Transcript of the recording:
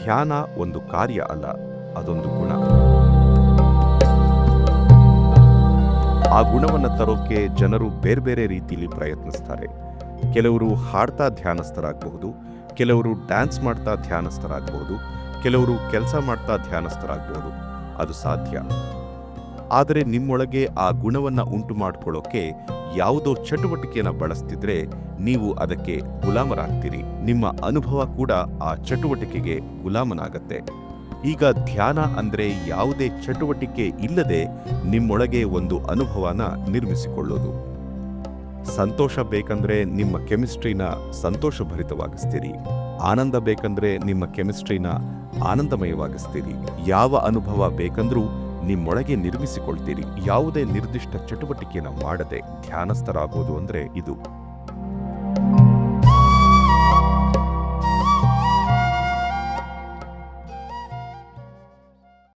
ಧ್ಯಾನ ಒಂದು ಕಾರ್ಯ ಅಲ್ಲ, ಅದೊಂದು ಗುಣ. ಆ ಗುಣವನ್ನು ತರೋಕೆ ಜನರು ಬೇರೆ ಬೇರೆ ರೀತಿಯಲ್ಲಿ ಪ್ರಯತ್ನಿಸ್ತಾರೆ. ಕೆಲವರು ಹಾಡ್ತಾ ಧ್ಯಾನಸ್ಥರಾಗಬಹುದು, ಕೆಲವರು ಡ್ಯಾನ್ಸ್ ಮಾಡ್ತಾ ಧ್ಯಾನಸ್ಥರಾಗಬಹುದು, ಕೆಲವರು ಕೆಲಸ ಮಾಡ್ತಾ ಧ್ಯಾನಸ್ಥರಾಗಬಹುದು. ಅದು ಸಾಧ್ಯ. ಆದರೆ ನಿಮ್ಮೊಳಗೆ ಆ ಗುಣವನ್ನು ಉಂಟು ಮಾಡಿಕೊಳ್ಳೋಕೆ ಯಾವುದೋ ಚಟುವಟಿಕೆಯನ್ನು ಬಳಸ್ತಿದ್ರೆ ನೀವು ಅದಕ್ಕೆ ಗುಲಾಮರಾಗ್ತೀರಿ. ನಿಮ್ಮ ಅನುಭವ ಕೂಡ ಆ ಚಟುವಟಿಕೆಗೆ ಗುಲಾಮನಾಗತ್ತೆ. ಈಗ ಧ್ಯಾನ ಅಂದರೆ ಯಾವುದೇ ಚಟುವಟಿಕೆ ಇಲ್ಲದೆ ನಿಮ್ಮೊಳಗೆ ಒಂದು ಅನುಭವನ ನಿರ್ಮಿಸಿಕೊಳ್ಳೋದು. ಸಂತೋಷ ಬೇಕಂದ್ರೆ ನಿಮ್ಮ ಕೆಮಿಸ್ಟ್ರಿನ ಸಂತೋಷಭರಿತವಾಗಿಸ್ತೀರಿ. ಆನಂದ ಬೇಕಂದ್ರೆ ನಿಮ್ಮ ಕೆಮಿಸ್ಟ್ರಿನ ಆನಂದಮಯವಾಗಿಸ್ತೀರಿ. ಯಾವ ಅನುಭವ ಬೇಕಂದ್ರೂ ನಿಮ್ಮೊಳಗೆ ನಿರ್ಮಿಸಿಕೊಳ್ತೀರಿ. ಯಾವುದೇ ನಿರ್ದಿಷ್ಟ ಚಟುವಟಿಕೆಯನ್ನು ಮಾಡದೆ ಧ್ಯಾನಸ್ಥರಾಗೋದು ಅಂದರೆ ಇದು.